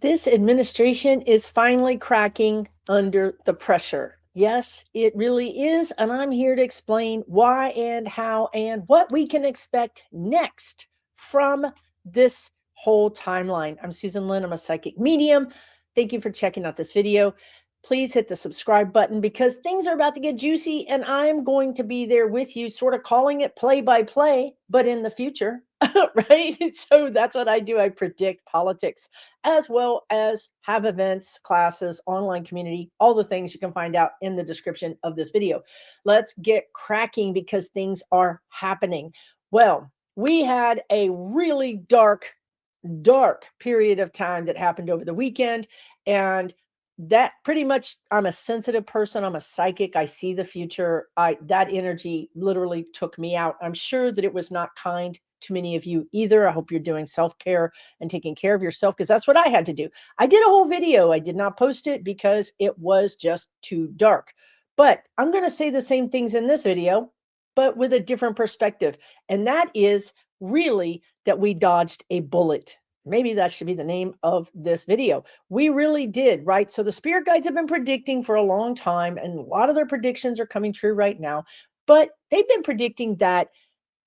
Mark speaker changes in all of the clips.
Speaker 1: This administration is finally cracking under the pressure. Yes, it really is. And I'm here to explain why and how and what we can expect next from this whole timeline. I'm Susan Lynn. I'm a psychic medium. Thank you for checking out this video. Please hit the subscribe button because things are about to get juicy and I'm going to be there with you, sort of calling it play by play, but in the future. Right? So that's what I do. I predict politics as well as have events, classes, online community, all the things you can find out in the description of this video. Let's get cracking because things are happening. Well, we had a really dark period of time that happened over the weekend. And that pretty much, I'm a sensitive person. I'm a psychic. I see the future. That energy literally took me out. I'm sure that it was not kind to many of you either. I hope you're doing self-care and taking care of yourself because that's what I had to do. I did a whole video. I did not post it because it was just too dark. But I'm going to say the same things in this video, but with a different perspective. And that is really that we dodged a bullet. Maybe that should be the name of this video. We really did, right? So the spirit guides have been predicting for a long time, and a lot of their predictions are coming true right now. But they've been predicting that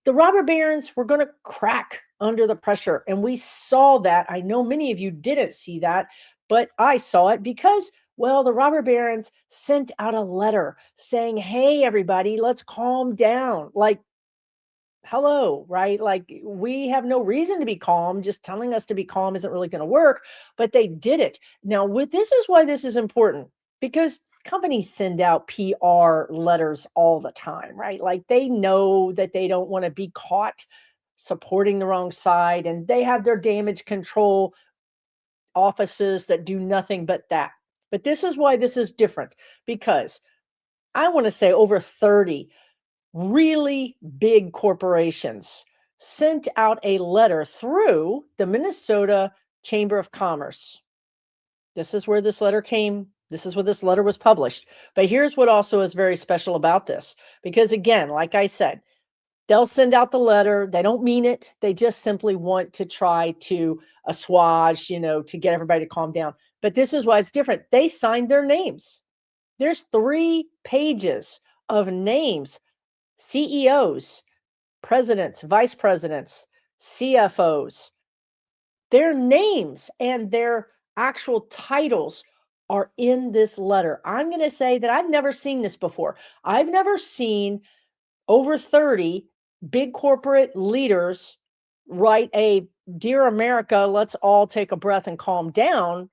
Speaker 1: the robber barons were going to crack under the pressure. And we saw that. I know many of you didn't see that, but I saw it because, well, the robber barons sent out a letter saying, hey, everybody, let's calm down. Like, hello, right? Like, we have no reason to be calm. Just telling us to be calm isn't really going to work, but they did it. Now, this is why this is important, because companies send out PR letters all the time, right? Like, they know that they don't want to be caught supporting the wrong side, and they have their damage control offices that do nothing but that. But this is why this is different, because I want to say over 30 really big corporations sent out a letter through the Minnesota Chamber of Commerce. This is where this letter came. This is where this letter was published. But here's what also is very special about this. Because again, like I said, they'll send out the letter. They don't mean it. They just simply want to try to assuage, to get everybody to calm down. But this is why it's different. They signed their names. There's 3 pages of names, CEOs, presidents, vice presidents, CFOs. Their names and their actual titles are in this letter. I'm going to say that I've never seen this before. I've never seen over 30 big corporate leaders write a Dear America, let's all take a breath and calm down,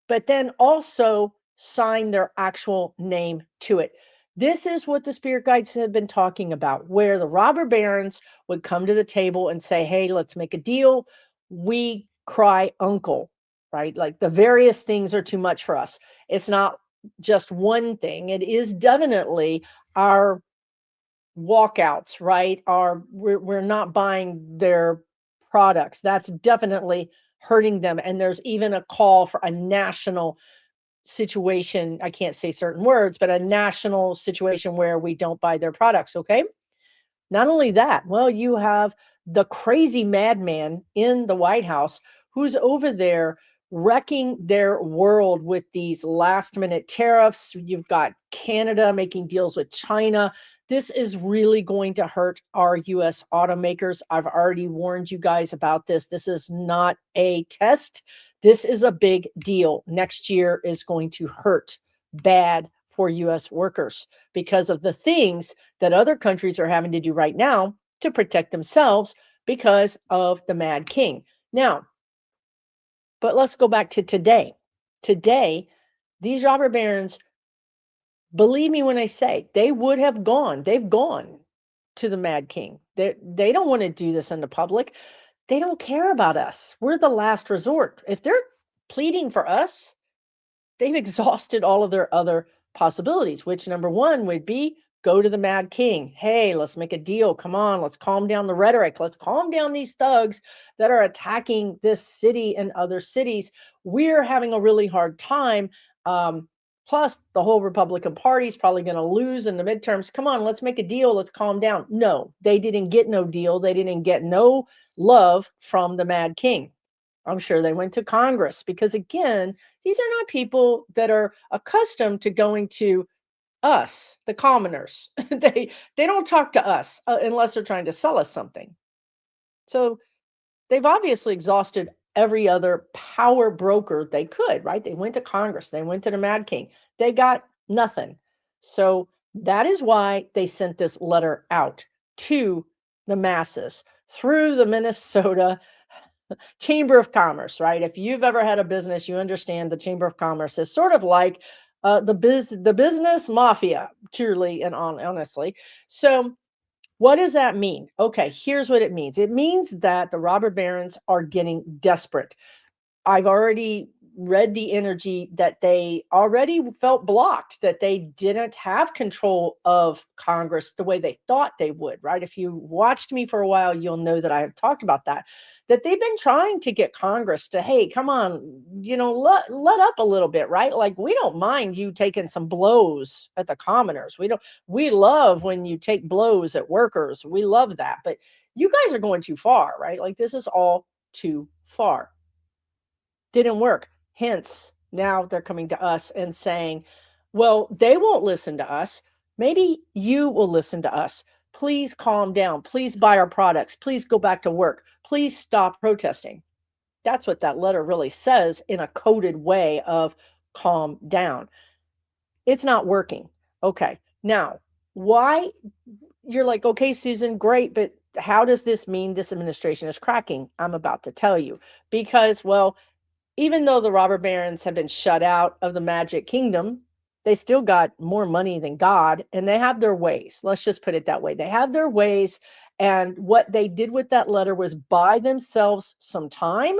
Speaker 1: but then also sign their actual name to it. This is what the spirit guides have been talking about, where the robber barons would come to the table and say, hey, let's make a deal. We cry uncle, right? Like, the various things are too much for us. It's not just one thing. It is definitely our walkouts, right? We're not buying their products. That's definitely hurting them. And there's even a call for a national situation. I can't say certain words, but a national situation where we don't buy their products. Okay. Not only that, well, you have the crazy madman in the White House who's over there wrecking their world with these last minute tariffs. You've got Canada making deals with China. This is really going to hurt our US automakers. I've already warned you guys about this. This is not a test. This is a big deal. Next year is going to hurt bad for US workers because of the things that other countries are having to do right now to protect themselves because of the Mad King. Now, but let's go back to today. Today, these robber barons, believe me when I say, they've gone to the Mad King. They don't want to do this in the public. They don't care about us. We're the last resort. If they're pleading for us, they've exhausted all of their other possibilities, which number one would be go to the Mad King. Hey, let's make a deal. Come on, let's calm down the rhetoric. Let's calm down these thugs that are attacking this city and other cities. We're having a really hard time. Plus, the whole Republican Party is probably going to lose in the midterms. Come on, let's make a deal. Let's calm down. No, they didn't get no deal. They didn't get no love from the Mad King. I'm sure they went to Congress because, again, these are not people that are accustomed to going to us, the commoners. They don't talk to us unless they're trying to sell us something. So they've obviously exhausted every other power broker they could, right? They went to Congress, they went to the Mad King, they got nothing. So that is why they sent this letter out to the masses through the Minnesota Chamber of Commerce, right? If you've ever had a business, you understand the Chamber of Commerce is sort of like the business mafia, truly and honestly. So what does that mean? Okay, here's what it means. It means that the robber barons are getting desperate. I've already read the energy that they already felt blocked, that they didn't have control of Congress the way they thought they would, right? If you watched me for a while, you'll know that I have talked about that, that they've been trying to get Congress to, hey, come on, let up a little bit, right? Like, we don't mind you taking some blows at the commoners. We love when you take blows at workers. We love that. But you guys are going too far, right? Like, this is all too far. Didn't work. Hence, now they're coming to us and saying, well, they won't listen to us. Maybe you will listen to us. Please calm down. Please buy our products. Please go back to work. Please stop protesting. That's what that letter really says in a coded way of calm down. It's not working. Okay. Now, why you're like, okay, Susan, great, but how does this mean this administration is cracking? I'm about to tell you. Because, well, even though the robber barons have been shut out of the Magic Kingdom, they still got more money than God, and they have their ways. Let's just put it that way. They have their ways, and what they did with that letter was buy themselves some time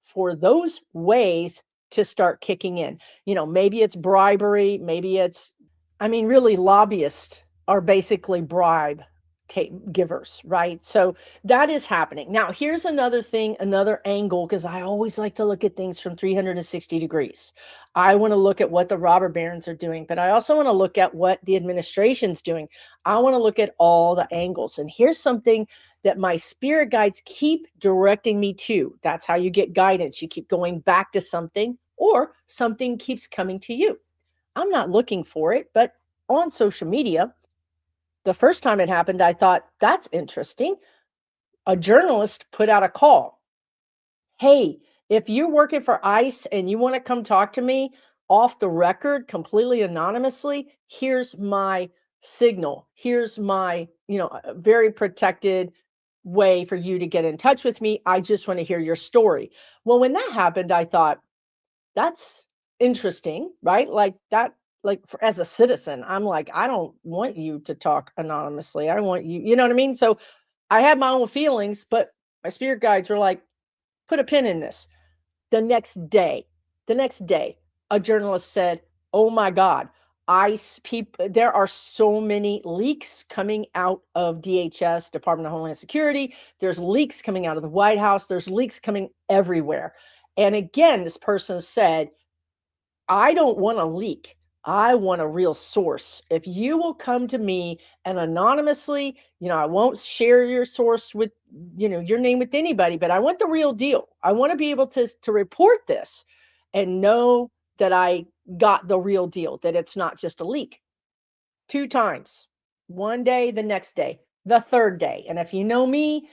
Speaker 1: for those ways to start kicking in. Maybe it's bribery, maybe it's, I mean, really, lobbyists are basically bribe givers, right? So that is happening. Now, here's another thing, another angle, because I always like to look at things from 360 degrees. I want to look at what the robber barons are doing, but I also want to look at what the administration's doing. I want to look at all the angles. And here's something that my spirit guides keep directing me to. That's how you get guidance. You keep going back to something, or something keeps coming to you. I'm not looking for it, but on social media, the first time it happened, I thought, that's interesting. A journalist put out a call. Hey, if you're working for ICE and you want to come talk to me off the record, completely anonymously, here's my signal. Here's my, very protected way for you to get in touch with me. I just want to hear your story. Well, when that happened, I thought, that's interesting, right? Like that, as a citizen, I'm like, I don't want you to talk anonymously. I want you, you know what I mean? So I had my own feelings, but my spirit guides were like, put a pin in this. The next day, a journalist said, oh my God, there are so many leaks coming out of DHS, Department of Homeland Security. There's leaks coming out of the White House. There's leaks coming everywhere. And again, this person said, I don't want a leak. I want a real source. If you will come to me and anonymously, I won't share your source with, your name with anybody, but I want the real deal. I want to be able to report this and know that I got the real deal, that it's not just a leak. 2 times. One day, the next day, the third day. And if you know me,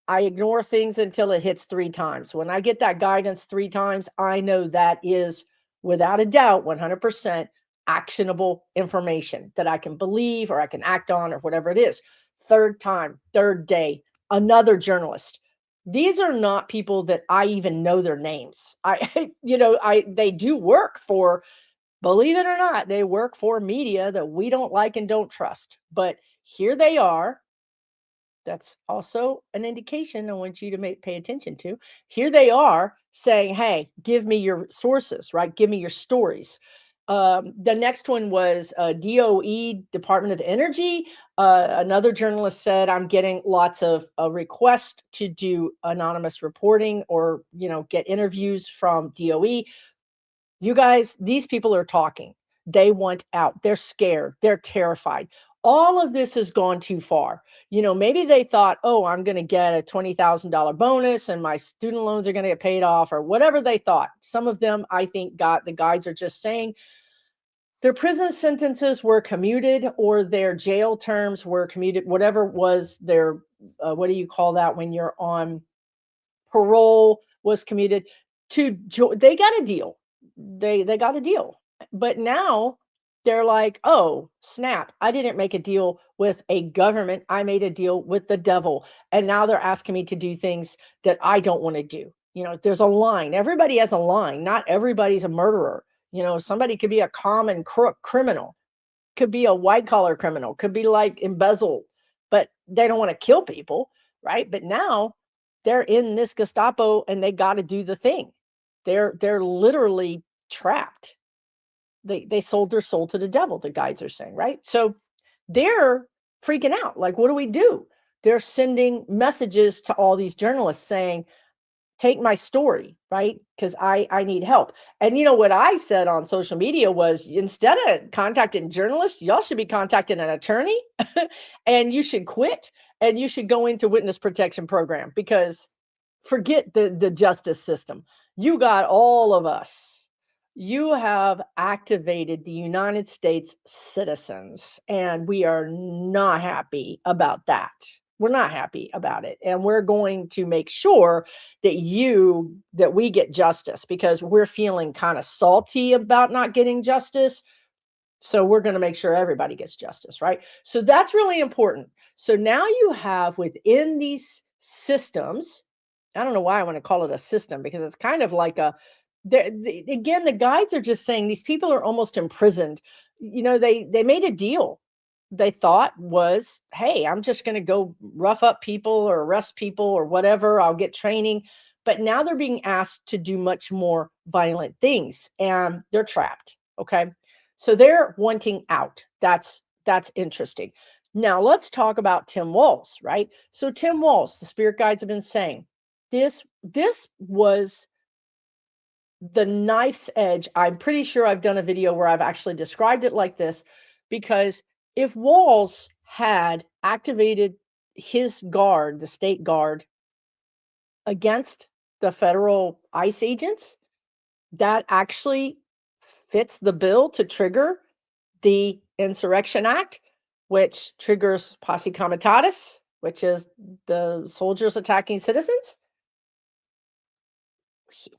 Speaker 1: I ignore things until it hits 3 times. When I get that guidance 3 times, I know that is without a doubt 100% actionable information that I can believe or I can act on or whatever it is. Third time, third day, another journalist. These are not people that I even know their names. They do work for, believe it or not, they work for media that we don't like and don't trust. But here they are. That's also an indication I want you to pay attention to. Here they are saying, hey, give me your sources, right? Give me your stories. The next one was DOE, Department of Energy. Another journalist said, I'm getting lots of requests to do anonymous reporting or, get interviews from DOE. You guys, these people are talking. They want out. They're scared. They're terrified. All of this has gone too far. Maybe they thought, oh, I'm going to get a $20,000 bonus and my student loans are going to get paid off, or whatever they thought. Some of them, I think, the guides are just saying their prison sentences were commuted or their jail terms were commuted, whatever was their, what do you call that when you're on parole was commuted they got a deal. They got a deal. But now they're like, "Oh, snap. I didn't make a deal with a government. I made a deal with the devil." And now they're asking me to do things that I don't want to do. There's a line. Everybody has a line. Not everybody's a murderer. Somebody could be a common crook criminal, could be a white collar criminal, could be like embezzle, but they don't want to kill people, right? But now they're in this Gestapo and they got to do the thing. They're literally trapped. They sold their soul to the devil, the guides are saying, right? So they're freaking out. Like, what do we do? They're sending messages to all these journalists saying, take my story, right? Because I need help. And what I said on social media was, instead of contacting journalists, y'all should be contacting an attorney and you should quit and you should go into witness protection program, because forget the justice system. You got all of us. You have activated the United States citizens, and we are not happy about that. We're not happy about it. And we're going to make sure that we get justice, because we're feeling kind of salty about not getting justice. So we're going to make sure everybody gets justice, right? So that's really important. So now you have within these systems, I don't know why I want to call it a system, because it's kind of like again, the guides are just saying these people are almost imprisoned. They made a deal. They thought was, hey, I'm just going to go rough up people or arrest people or whatever. I'll get training. But now they're being asked to do much more violent things, and they're trapped. Okay. So they're wanting out. That's interesting. Now let's talk about Tim Walz, right? So Tim Walz, the spirit guides have been saying this was the knife's edge. I'm pretty sure I've done a video where I've actually described it like this, because if Walz had activated his guard, the state guard, against the federal ICE agents, that actually fits the bill to trigger the Insurrection Act, which triggers posse comitatus, which is the soldiers attacking citizens.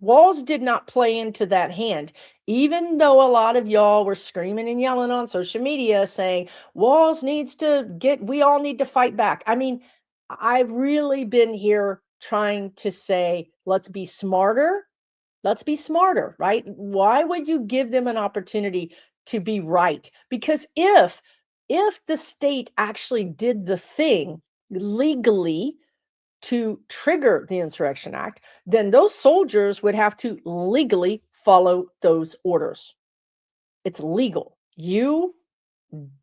Speaker 1: Walz did not play into that hand, even though a lot of y'all were screaming and yelling on social media saying Walz needs to we all need to fight back. I mean, I've really been here trying to say, let's be smarter. Let's be smarter, right? Why would you give them an opportunity to be right? Because if the state actually did the thing legally to trigger the Insurrection Act, then those soldiers would have to legally follow those orders. It's legal. You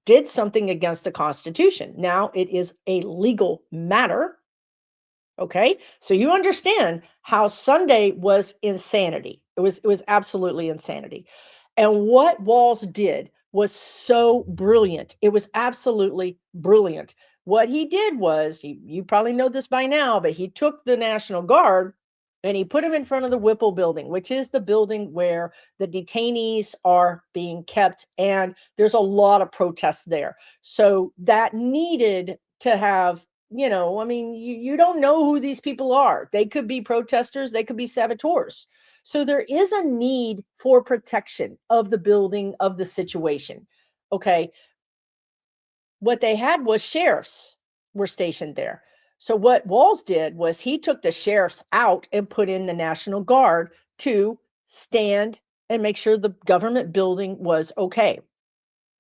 Speaker 1: did something against the Constitution. Now it is a legal matter. Okay, so you understand how Sunday was insanity. It was absolutely insanity. And what Walz did was so brilliant. It was absolutely brilliant. What he did was, you probably know this by now, but he took the National Guard and he put them in front of the Whipple building, which is the building where the detainees are being kept. And there's a lot of protests there. So that needed to have, I mean, you don't know who these people are. They could be protesters, they could be saboteurs. So there is a need for protection of the building, of the situation. Okay. What they had was sheriffs were stationed there. So what Walz did was he took the sheriffs out and put in the National Guard to stand and make sure the government building was okay.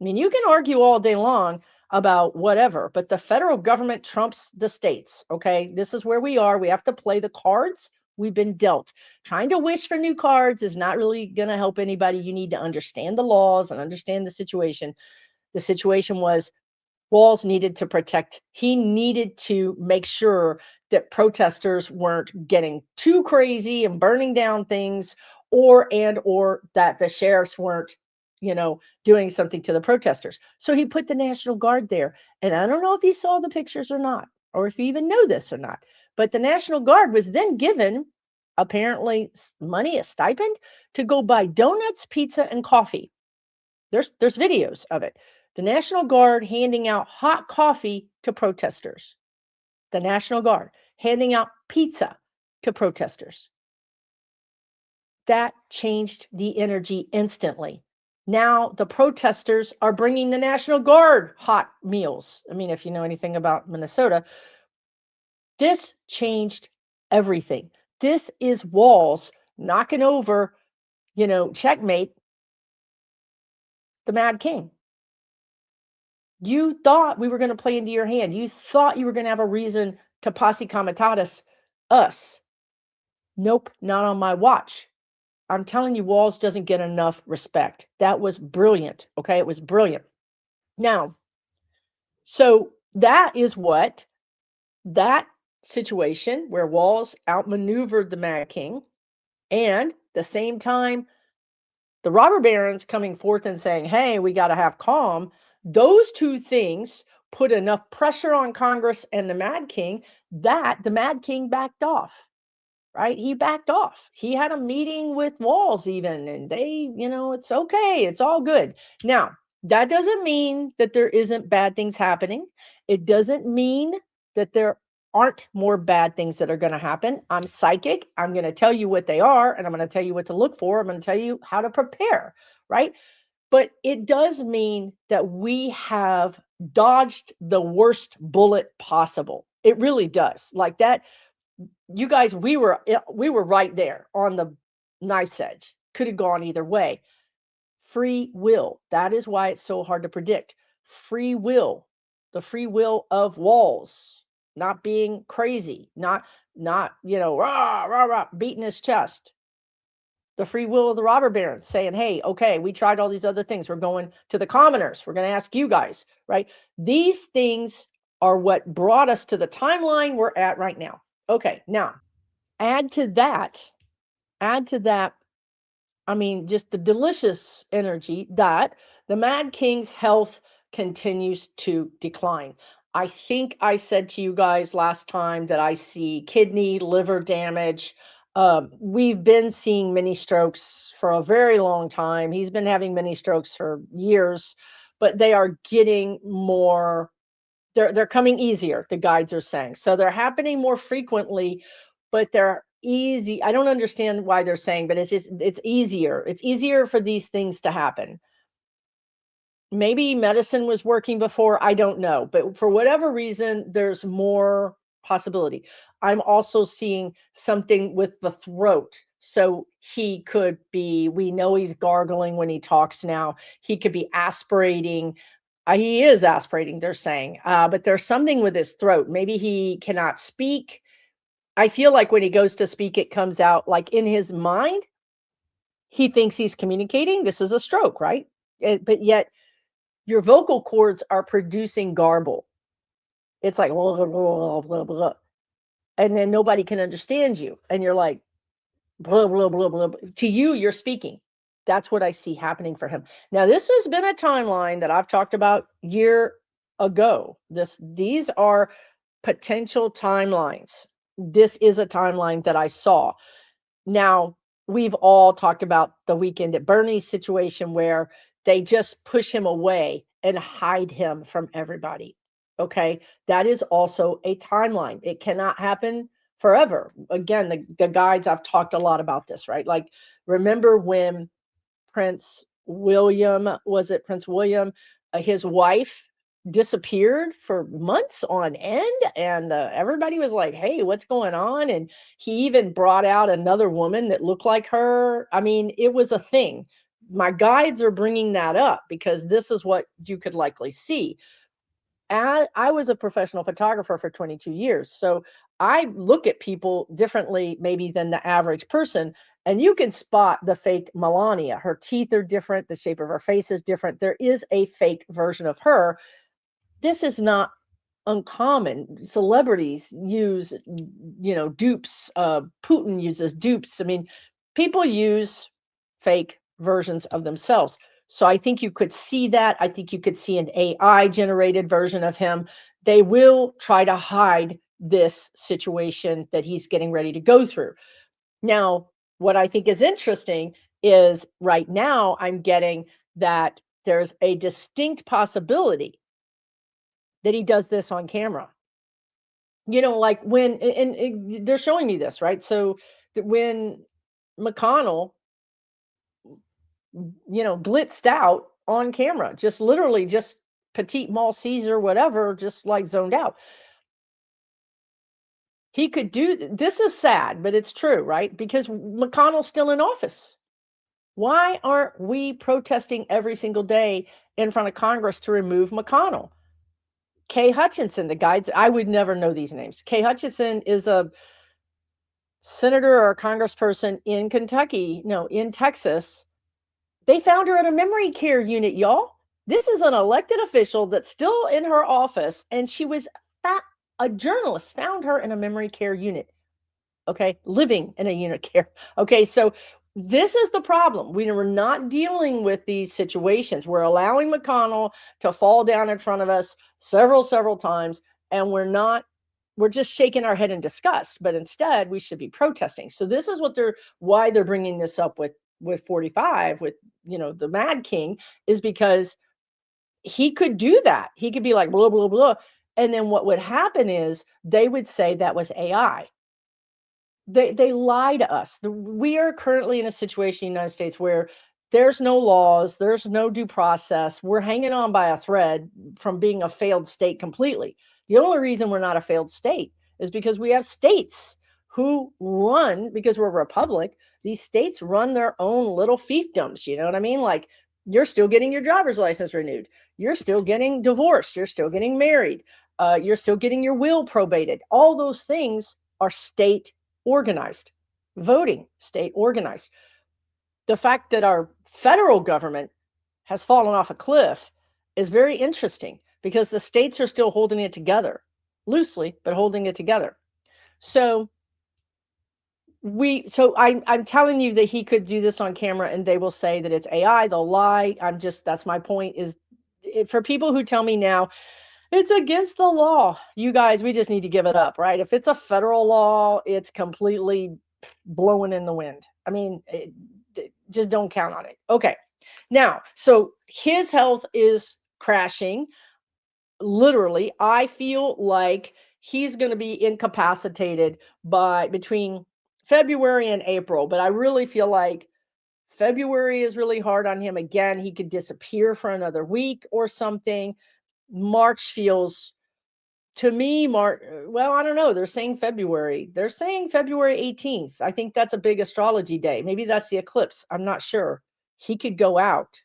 Speaker 1: I mean, you can argue all day long about whatever, but the federal government trumps the states. Okay. This is where we are. We have to play the cards we've been dealt. Trying to wish for new cards is not really going to help anybody. You need to understand the laws and understand the situation. The situation was Walz needed to protect, he needed to make sure that protesters weren't getting too crazy and burning down things, or that the sheriffs weren't doing something to the protesters. So he put the National Guard there. And I don't know if he saw the pictures or not, or if you even know this or not. But the National Guard was then given apparently money, a stipend, to go buy donuts, pizza, and coffee. There's videos of it. The National Guard handing out hot coffee to protesters. The National Guard handing out pizza to protesters. That changed the energy instantly. Now the protesters are bringing the National Guard hot meals. I mean, if you know anything about Minnesota, this changed everything. This is Walz knocking over, checkmate, the Mad King. You thought we were going to play into your hand. You thought you were going to have a reason to posse comitatus us. Nope, not on my watch. I'm telling you, Walz doesn't get enough respect. That was brilliant. Okay, it was brilliant. Now, so that is what that situation where Walz outmaneuvered the Mad King, and the same time the robber barons coming forth and saying, hey, we got to have calm. Those two things put enough pressure on Congress and the Mad King that the Mad King backed off. Right? He backed off. He had a meeting with Walz even, and they, it's okay. It's all good. Now, that doesn't mean that there isn't bad things happening. It doesn't mean that there aren't more bad things that are going to happen. I'm psychic. I'm going to tell you what they are, and I'm going to tell you what to look for. I'm going to tell you how to prepare, right? But it does mean that we have dodged the worst bullet possible. It really does. Like that, you guys, we were right there on the knife's edge. Could have gone either way. Free will. That is why it's so hard to predict. Free will. The free will of Walz, not being crazy, not rah, rah, rah, beating his chest. The free will of the robber barons saying, hey, okay, we tried all these other things. We're going to the commoners. We're going to ask you guys, right? These things are what brought us to the timeline we're at right now. Okay, now add to that, I mean, just the delicious energy that the Mad King's health continues to decline. I think I said to you guys last time that I see kidney, liver damage. We've been seeing mini strokes for a very long time. He's been having mini strokes for years, but they are getting more, they're coming easier, the guides are saying. So they're happening more frequently, but they're easy. I don't understand why they're saying, but it's easier. It's easier for these things to happen. Maybe medicine was working before, I don't know, but for whatever reason, there's more possibility. I'm also seeing something with the throat. So he could be, we know he's gargling when he talks now. He could be aspirating. He is aspirating, they're saying, but there's something with his throat. Maybe he cannot speak. I feel like when he goes to speak, it comes out like in his mind, he thinks he's communicating. This is a stroke, right? But yet your vocal cords are producing garble. It's like, blah, blah, blah, blah, and then nobody can understand you. And you're like, blah, blah, blah, blah. To you, you're speaking. That's what I see happening for him. Now, this has been a timeline that I've talked about year ago. These are potential timelines. This is a timeline that I saw. Now, we've all talked about the Weekend at Bernie's situation where they just push him away and hide him from everybody. Okay, that is also a timeline. It cannot happen forever. Again, the guides, I've talked a lot about this, right? Like, remember when Prince William, his wife disappeared for months on end, and everybody was like, hey, what's going on? And he even brought out another woman that looked like her. I mean, it was a thing. My guides are bringing that up because this is what you could likely see. I was a professional photographer for 22 years, so I look at people differently maybe than the average person, and you can spot the fake Melania. Her teeth are different, the shape of her face is different. There is a fake version of her. This is not uncommon. Celebrities use, dupes. Putin uses dupes. I mean, people use fake versions of themselves. So I think you could see that. I think you could see an AI generated version of him. They will try to hide this situation that he's getting ready to go through. Now, what I think is interesting is right now I'm getting that there's a distinct possibility that he does this on camera. Like when, and they're showing me this, right? So when McConnell, blitzed out on camera, just literally just petite mal Caesar, whatever, just like zoned out. He could do this is sad, but it's true, right? Because McConnell's still in office. Why aren't we protesting every single day in front of Congress to remove McConnell? Kay Hutchinson, the guides, I would never know these names. Kay Hutchinson is a senator or a congressperson in Kentucky, no, in Texas. They found her in a memory care unit, y'all. This is an elected official that's still in her office, and she was a journalist found her in a memory care unit. Okay, living in a unit care. Okay, so this is the problem. We are not dealing with these situations. We're allowing McConnell to fall down in front of us several times, and we're just shaking our head in disgust, but instead we should be protesting. So this is why they're bringing this up with 45, with the Mad King, is because he could do that. He could be like blah blah blah, and then what would happen is they would say that was AI. They lie to us. We are currently in a situation in the United States where there's no laws, there's no due process. We're hanging on by a thread from being a failed state completely. The only reason we're not a failed state is because we have states who run, because we're a republic, these states run their own little fiefdoms. You know what I mean? Like, you're still getting your driver's license renewed. You're still getting divorced. You're still getting married. You're still getting your will probated. All those things are state organized. Voting, state organized. The fact that our federal government has fallen off a cliff is very interesting because the states are still holding it together, loosely, but holding it together. So I'm telling you that he could do this on camera, and they will say that it's AI. They'll lie. That's my point, is for people who tell me now it's against the law, you guys, we just need to give it up, right? If it's a federal law, it's completely blowing in the wind. I mean, just don't count on it. Okay. Now, so his health is crashing. Literally, I feel like he's going to be incapacitated between February and April, but I really feel like February is really hard on him. Again, he could disappear for another week or something. March feels, to me, well, I don't know. They're saying February. They're saying February 18th. I think that's a big astrology day. Maybe that's the eclipse. I'm not sure. He could go out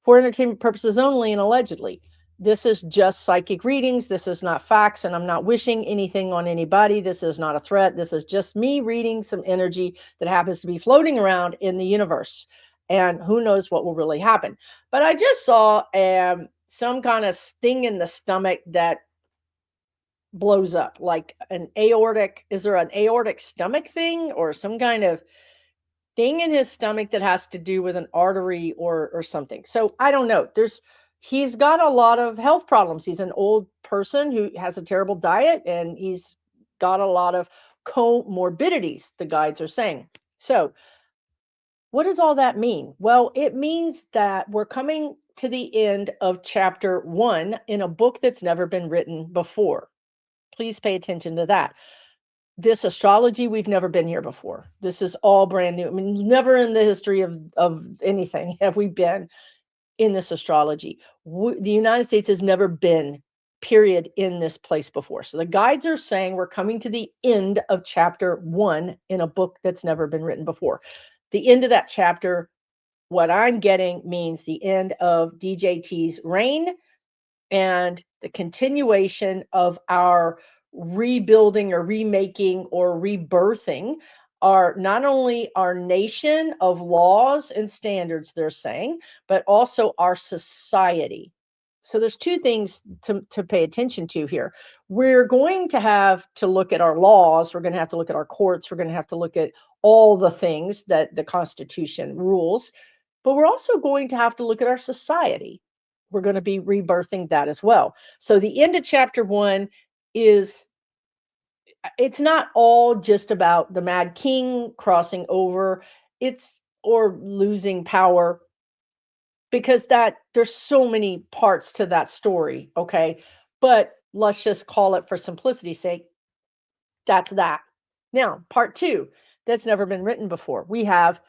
Speaker 1: for entertainment purposes only, and allegedly. This is just psychic readings. This is not facts, and I'm not wishing anything on anybody. This is not a threat. This is just me reading some energy that happens to be floating around in the universe. And who knows what will really happen. But I just saw some kind of sting in the stomach that blows up, like is there an aortic stomach thing or some kind of thing in his stomach that has to do with an artery or something? So I don't know. He's got a lot of health problems. He's an old person who has a terrible diet, and he's got a lot of comorbidities, the guides are saying. So what does all that mean? Well, it means that we're coming to the end of chapter 1 in a book that's never been written before. Please pay attention to that. This astrology, we've never been here before. This is all brand new. I mean, never in the history of anything have we been in this astrology. The United States has never been, period, in this place before. So the guides are saying we're coming to the end of chapter 1 in a book that's never been written before. The end of that chapter, what I'm getting, means the end of DJT's reign and the continuation of our rebuilding or remaking or rebirthing not only our nation of laws and standards, they're saying, but also our society. So there's two things to pay attention to here. We're going to have to look at our laws. We're going to have to look at our courts. We're going to have to look at all the things that the Constitution rules. but we're also going to have to look at our society. We're going to be rebirthing that as well. So the end of chapter 1 is, it's not all just about the Mad King crossing over, it's or losing power, because that there's so many parts to that story, okay? But let's just call it, for simplicity's sake, that's that. Now, part 2, that's never been written before. We have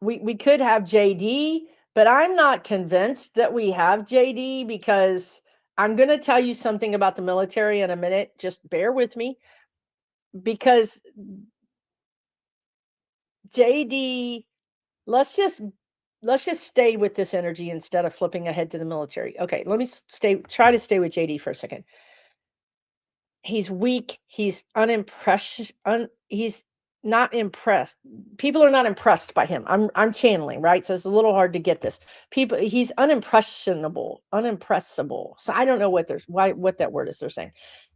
Speaker 1: we could have JD, but I'm not convinced that we have JD, because I'm going to tell you something about the military in a minute. Just bear with me, because JD, let's just stay with this energy instead of flipping ahead to the military. Okay, let me try to stay with JD for a second. He's weak, he's unimpressed, he's not impressed. People are not impressed by him. I'm channeling, right? So it's a little hard to get this. People, he's unimpressible. So I don't know what what that word is they're saying.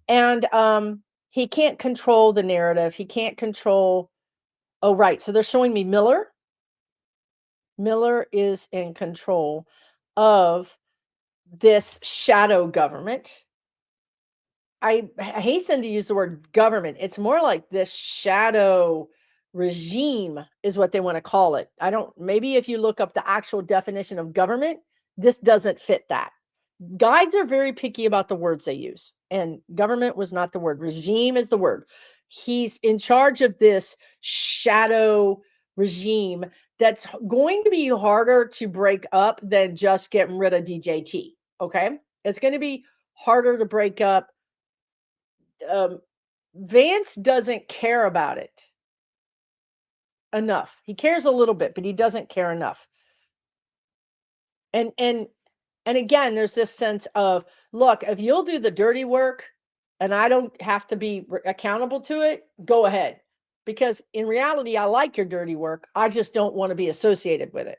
Speaker 1: And he can't control the narrative. He can't control. Oh, right. So they're showing me Miller. Miller is in control of this shadow government. I hasten to use the word government. It's more like this shadow regime is what they want to call it. I don't, maybe if you look up the actual definition of government, this doesn't fit that. Guides are very picky about the words they use, and government was not the word. Regime is the word. He's in charge of this shadow regime that's going to be harder to break up than just getting rid of DJT. Okay. It's going to be harder to break up. Vance doesn't care about it enough. He cares a little bit, but he doesn't care enough. And again, there's this sense of, look, if you'll do the dirty work and I don't have to be accountable to it, go ahead. Because in reality, I like your dirty work. I just don't want to be associated with it.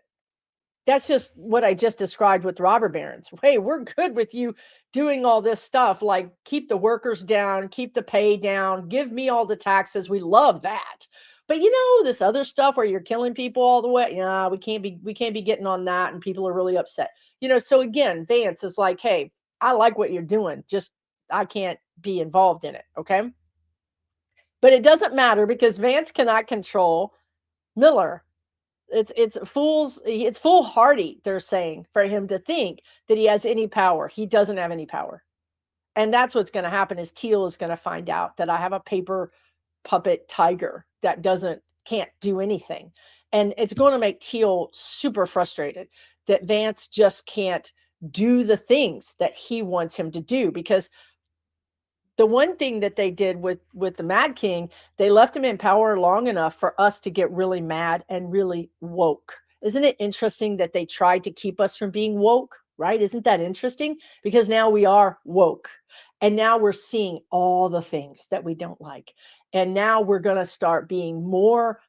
Speaker 1: That's just what I just described with robber barons. Hey, we're good with you doing all this stuff, like keep the workers down, keep the pay down, give me all the taxes. We love that. But this other stuff where you're killing people all the way, yeah, we can't be getting on that, and people are really upset. So again, Vance is like, hey, I like what you're doing, just I can't be involved in it, okay? But it doesn't matter, because Vance cannot control Miller. It's foolhardy, they're saying, for him to think that he has any power. He doesn't have any power. And that's what's going to happen, is Teal is going to find out that I have a paper puppet tiger that can't do anything. And it's going to make Teal super frustrated that Vance just can't do the things that he wants him to do, because the one thing that they did with the Mad King, they left him in power long enough for us to get really mad and really woke. Isn't it interesting that they tried to keep us from being woke, right? Isn't that interesting? Because now we are woke, and now we're seeing all the things that we don't like. And now we're going to start being more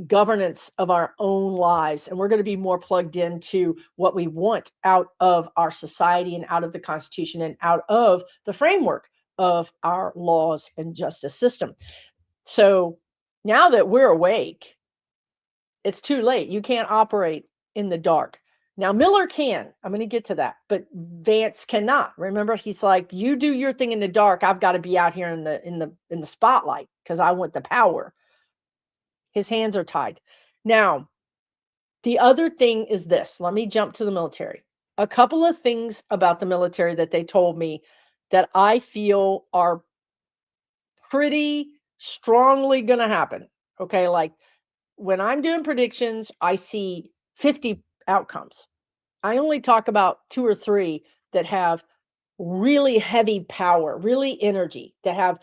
Speaker 1: governance of our own lives, and we're going to be more plugged into what we want out of our society and out of the Constitution and out of the framework of our laws and justice system. So now that we're awake, it's too late. You can't operate in the dark. Now Miller can. I'm going to get to that, but Vance cannot. Remember, he's like, you do your thing in the dark. I've got to be out here in the spotlight because I want the power. His hands are tied. Now, the other thing is this. Let me jump to the military. A couple of things about the military that they told me that I feel are pretty strongly going to happen. Okay. Like when I'm doing predictions, I see 50 outcomes. I only talk about 2 or 3 that have really heavy power, really energy, that have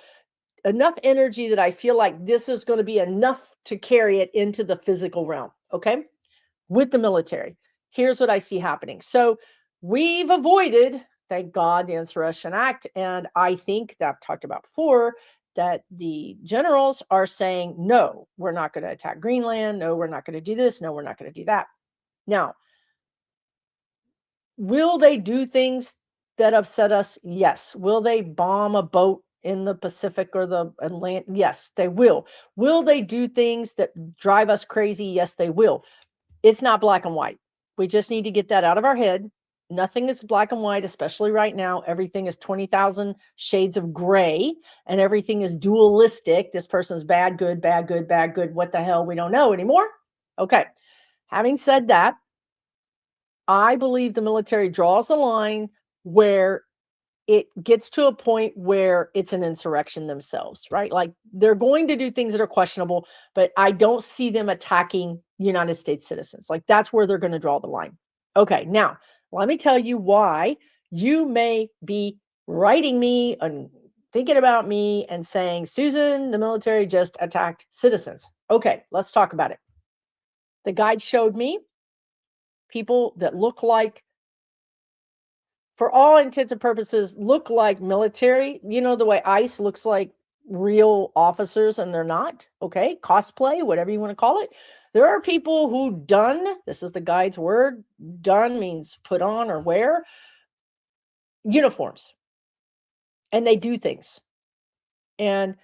Speaker 1: enough energy that I feel like this is going to be enough to carry it into the physical realm. Okay. With the military, here's what I see happening. So we've avoided, thank God, the Insurrection Act. And I think that I've talked about before that the generals are saying, no, we're not going to attack Greenland. No, we're not going to do this. No, we're not going to do that. Now, will they do things that upset us? Yes. Will they bomb a boat in the Pacific or the Atlantic? Yes, they will. Will they do things that drive us crazy? Yes, they will. It's not black and white. We just need to get that out of our head. Nothing is black and white, especially right now. Everything is 20,000 shades of gray and everything is dualistic. This person's bad, good, bad, good, bad, good. What the hell? We don't know anymore. Okay. Having said that, I believe the military draws the line where it gets to a point where it's an insurrection themselves, right? Like they're going to do things that are questionable, but I don't see them attacking United States citizens. Like that's where they're going to draw the line. Okay, now let me tell you why you may be writing me and thinking about me and saying, Susan, the military just attacked citizens. Okay, let's talk about it. The guide showed me people that look like, for all intents and purposes, look like military. You know, the way ICE looks like real officers and they're not. Okay. Cosplay, whatever you want to call it. There are people who don, this is the guide's word, don means put on or wear uniforms and they do things. And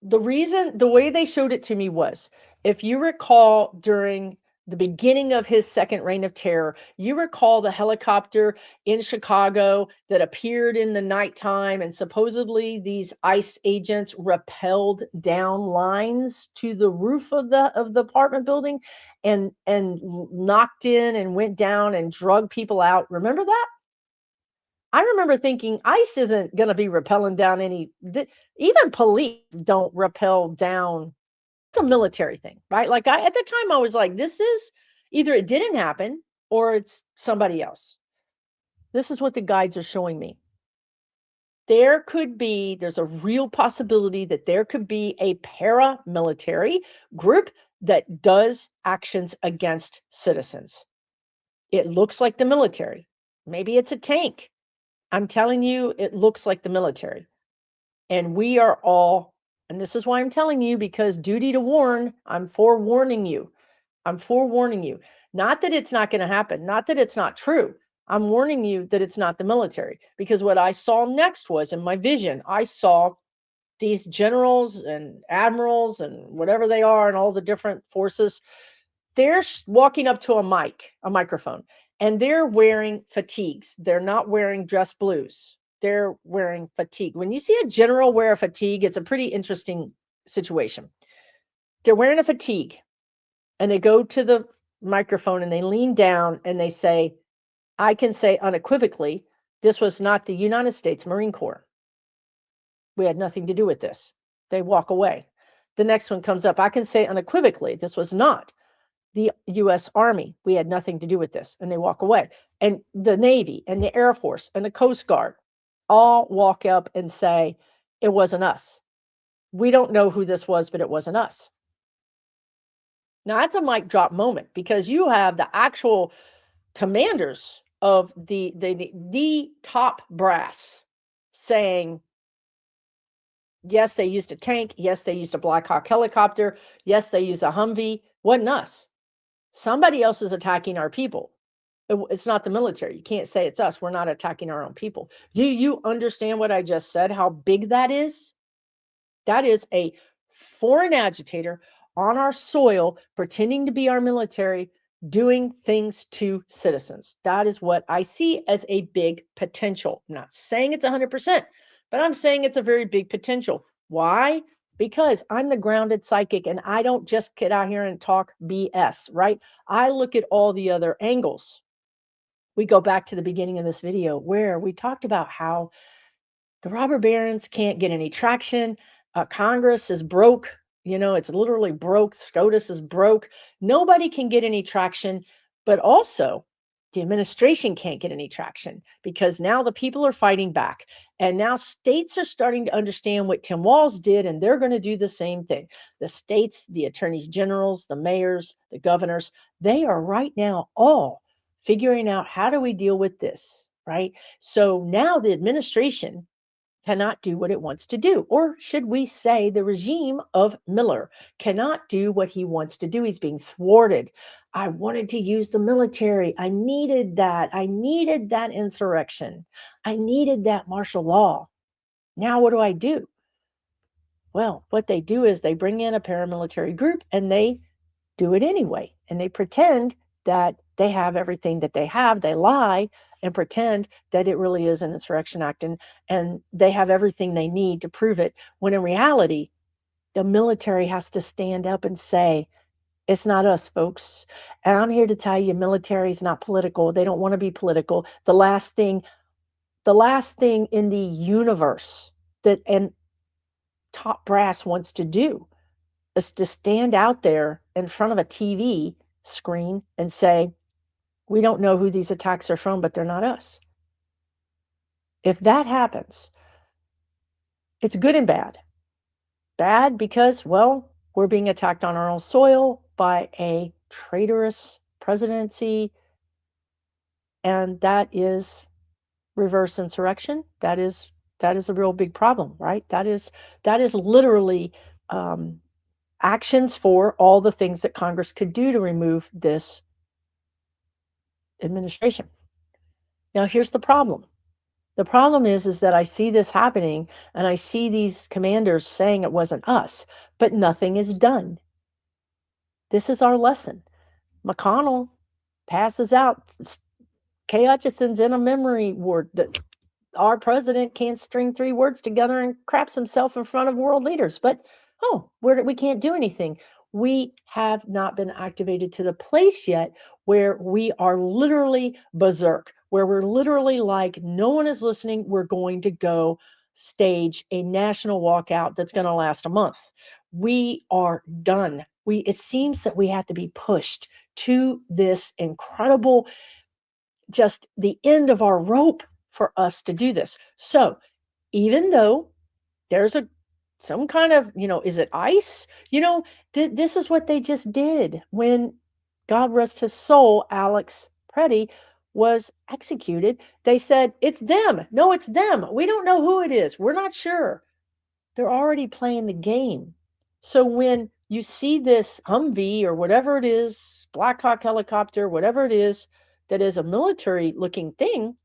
Speaker 1: the way they showed it to me was, if you recall during the beginning of his second reign of terror, you recall the helicopter in Chicago that appeared in the nighttime, and supposedly these ICE agents rappelled down lines to the roof of the apartment building and knocked in and went down and drug people out. Remember that? I remember thinking ICE isn't going to be rappelling down even police don't rappel down. It's a military thing, right? Like at the time I was like, this is either it didn't happen or it's somebody else. This is what the guides are showing me. There's a real possibility that there could be a paramilitary group that does actions against citizens. It looks like the military. Maybe it's a tank. I'm telling you, it looks like the military. And we are all, and this is why I'm telling you, because duty to warn, I'm forewarning you. I'm forewarning you. Not that it's not going to happen, not that it's not true. I'm warning you that it's not the military. Because what I saw next was, in my vision, I saw these generals and admirals and whatever they are and all the different forces. They're walking up to a microphone, and they're wearing fatigues. They're not wearing dress blues. They're wearing fatigue. When you see a general wear a fatigue, it's a pretty interesting situation. They're wearing a fatigue, and they go to the microphone and they lean down and they say, I can say unequivocally, this was not the United States Marine Corps. We had nothing to do with this. They walk away. The next one comes up. I can say unequivocally, this was not the U.S. Army. We had nothing to do with this. And they walk away. And the Navy and the Air Force and the Coast Guard all walk up and say, it wasn't us. We don't know who this was, but it wasn't us. Now, that's a mic drop moment, because you have the actual commanders of the top brass saying, yes, they used a tank. Yes, they used a Black Hawk helicopter. Yes, they used a Humvee. Wasn't us. Somebody else is attacking our people. It's not the military. You can't say it's us. We're not attacking our own people. Do you understand what I just said? How big that is? That is a foreign agitator on our soil, pretending to be our military, doing things to citizens. That is what I see as a big potential. I'm not saying it's 100%, but I'm saying it's a very big potential. Why? Because I'm the grounded psychic and I don't just get out here and talk BS, right? I look at all the other angles. We go back to the beginning of this video where we talked about how the robber barons can't get any traction. Congress is broke. You know, it's literally broke. SCOTUS is broke. Nobody can get any traction, but also the administration can't get any traction because now the people are fighting back. And now states are starting to understand what Tim Walz did, and they're going to do the same thing. The states, the attorneys generals, the mayors, the governors, they are right now all figuring out, how do we deal with this, right? So now the administration cannot do what it wants to do. Or should we say the regime of Miller cannot do what he wants to do? He's being thwarted. I wanted to use the military. I needed that. I needed that insurrection. I needed that martial law. Now what do I do? Well, what they do is they bring in a paramilitary group and they do it anyway. And they pretend that they have everything that they have. They lie and pretend that it really is an insurrection act, and they have everything they need to prove it, when in reality, the military has to stand up and say, it's not us, folks. And I'm here to tell you, military is not political. They don't want to be political. The last thing in the universe that and top brass wants to do is to stand out there in front of a TV screen and say, we don't know who these attacks are from, but they're not us. If that happens, it's good and bad. Bad because, well, we're being attacked on our own soil by a traitorous presidency, and that is reverse insurrection. That is a real big problem, right? That is literally actions for all the things that Congress could do to remove this administration. Now, here's the problem. The problem is that I see this happening, and I see these commanders saying it wasn't us, but nothing is done. This is our lesson. McConnell passes out. Kay Hutchison's in a memory ward. Our president can't string 3 words together and craps himself in front of world leaders. But, we can't do anything. We have not been activated to the place yet where we are literally berserk, where we're literally like, no one is listening. We're going to go stage a national walkout that's going to last a month. We are done. It seems that we have to be pushed to this incredible, just the end of our rope for us to do this. So even though there's some kind of, is it ICE? This is what they just did when, God rest his soul, Alex Preddy was executed. They said, it's them. No, it's them. We don't know who it is. We're not sure. They're already playing the game. So when you see this Humvee or whatever it is, Black Hawk helicopter, whatever it is, that is a military looking thing,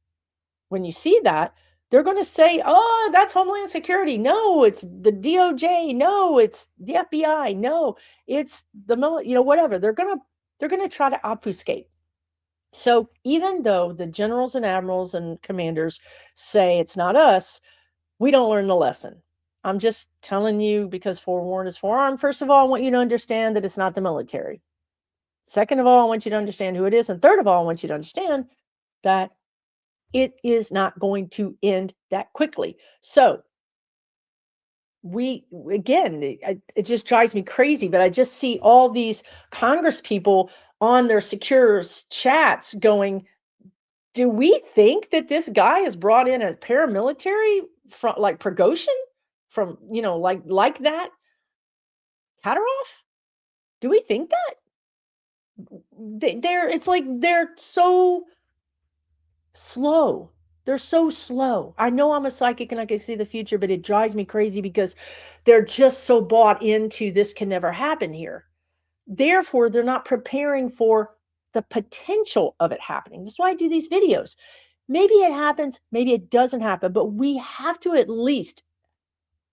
Speaker 1: when you see that, they're going to say, oh, that's Homeland Security. No, it's the DOJ. No, it's the FBI. No, it's the whatever. They're going to try to obfuscate. So even though the generals and admirals and commanders say it's not us, we don't learn the lesson. I'm just telling you, because forewarned is forearmed. First of all, I want you to understand that it's not the military. Second of all, I want you to understand who it is. And third of all, I want you to understand that it is not going to end that quickly. So it just drives me crazy, but I just see all these Congress people on their secure chats going, do we think that this guy has brought in a paramilitary from like Prigozhin from, like that Kadyrov? Do we think that? It's like they're so slow. They're so slow. I know I'm a psychic and I can see the future, but it drives me crazy because they're just so bought into this can never happen here. Therefore, they're not preparing for the potential of it happening. That's why I do these videos. Maybe it happens, maybe it doesn't happen, but we have to at least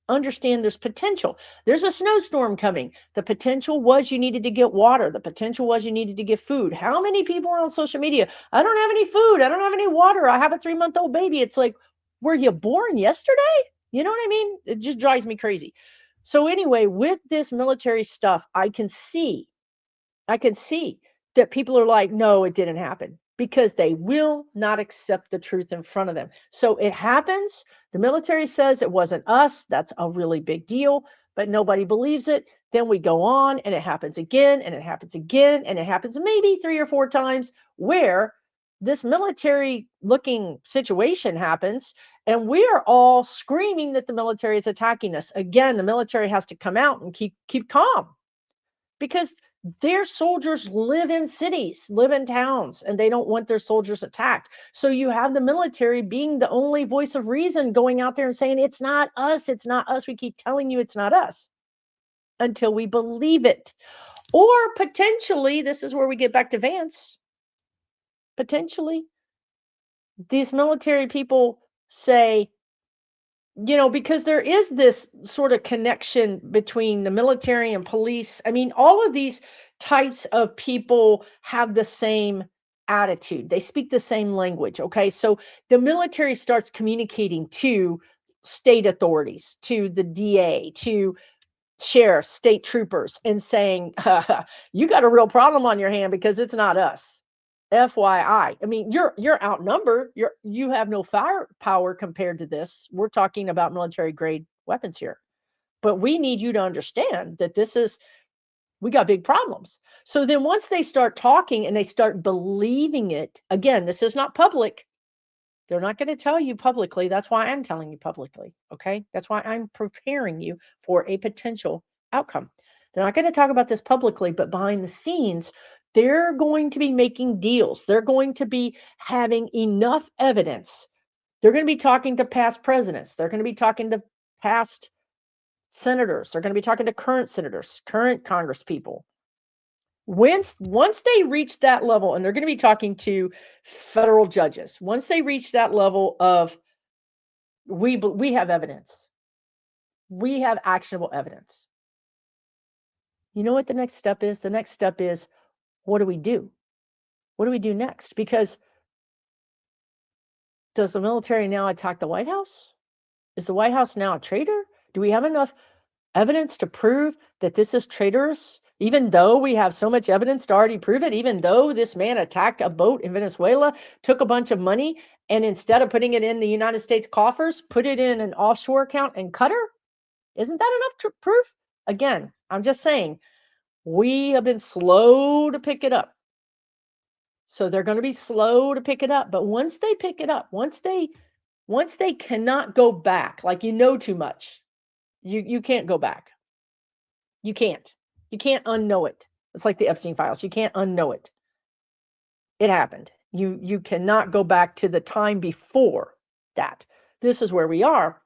Speaker 1: understand there's potential. There's a snowstorm coming. The potential was you needed to get water. The potential was you needed to get food. How many people are on social media? I don't have any food. I don't have any water. I have a 3-month-old baby. It's like, were you born yesterday? You know what I mean? It just drives me crazy. So anyway, with this military stuff, I can see that people are like, no, it didn't happen, because they will not accept the truth in front of them. So it happens. The military says it wasn't us. That's a really big deal, but nobody believes it. Then we go on and it happens again and it happens again and it happens maybe 3 or 4 times where this military looking situation happens and we are all screaming that the military is attacking us. Again, the military has to come out and keep calm, because their soldiers live in cities, live in towns, and they don't want their soldiers attacked. So you have the military being the only voice of reason going out there and saying, it's not us, it's not us. We keep telling you it's not us until we believe it. Or potentially, this is where we get back to Vance, potentially, these military people say, because there is this sort of connection between the military and police. I mean, all of these types of people have the same attitude. They speak the same language. Okay. So the military starts communicating to state authorities, to the DA, to sheriffs, state troopers, and saying, you got a real problem on your hand because it's not us. FYI. I mean, you're outnumbered. You have no firepower compared to this. We're talking about military grade weapons here. But we need you to understand that we got big problems. So then once they start talking and they start believing it, again, this is not public. They're not going to tell you publicly. That's why I'm telling you publicly. Okay. That's why I'm preparing you for a potential outcome. They're not going to talk about this publicly, but behind the scenes, they're going to be making deals. They're going to be having enough evidence. They're going to be talking to past presidents. They're going to be talking to past senators. They're going to be talking to current senators, current Congress people. Once they reach that level, and they're going to be talking to federal judges, once they reach that level of we have evidence, we have actionable evidence. You know what the next step is? The next step is, what do we do? What do we do next? Because does the military now attack the White House? Is the White House now a traitor? Do we have enough evidence to prove that this is traitorous, even though we have so much evidence to already prove it, even though this man attacked a boat in Venezuela, took a bunch of money, and instead of putting it in the United States coffers, put it in an offshore account and cut her? Isn't that enough proof? Again, I'm just saying, we have been slow to pick it up. So they're going to be slow to pick it up. But once they pick it up, once they cannot go back, like too much, you can't go back. You can't. You can't unknow it. It's like the Epstein files. You can't unknow it. It happened. You cannot go back to the time before that. This is where we are.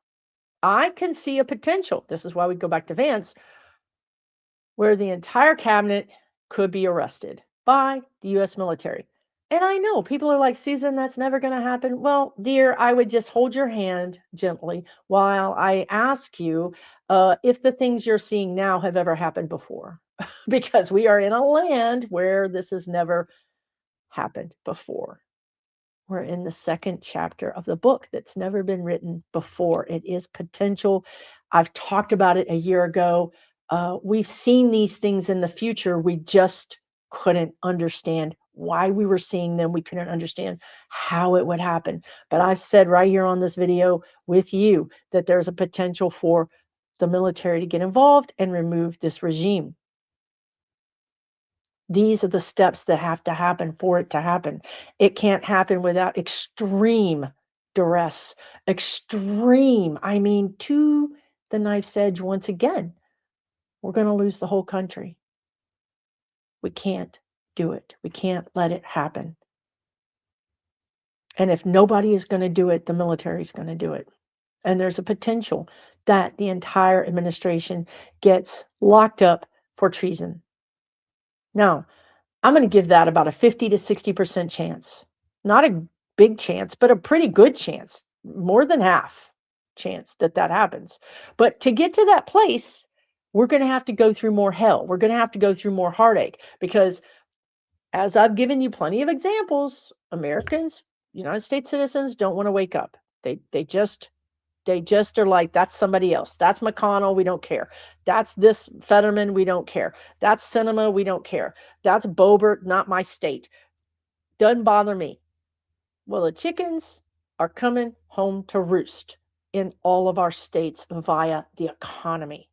Speaker 1: I can see a potential. This is why we go back to Vance, where the entire cabinet could be arrested by the U.S. military. And I know people are like, Susan, that's never going to happen. Well, dear, I would just hold your hand gently while I ask you if the things you're seeing now have ever happened before, because we are in a land where this has never happened before. We're in the second chapter of the book that's never been written before. It is potential. I've talked about it a year ago. We've seen these things in the future. We just couldn't understand why we were seeing them. We couldn't understand how it would happen. But I've said right here on this video with you that there's a potential for the military to get involved and remove this regime. These are the steps that have to happen for it to happen. It can't happen without extreme duress, extreme, I mean, to the knife's edge once again. We're going to lose the whole country. We can't do it. We can't let it happen. And if nobody is going to do it, the military is going to do it. And there's a potential that the entire administration gets locked up for treason. Now, I'm going to give that about a 50 to 60% chance. Not a big chance, but a pretty good chance. More than half chance that happens. But to get to that place, we're going to have to go through more hell. We're going to have to go through more heartache because, as I've given you plenty of examples, Americans, United States citizens don't want to wake up. They just are like, that's somebody else. That's McConnell. We don't care. That's this Fetterman. We don't care. That's Sinema. We don't care. That's Boebert. Not my state. Doesn't bother me. Well, the chickens are coming home to roost in all of our states via the economy.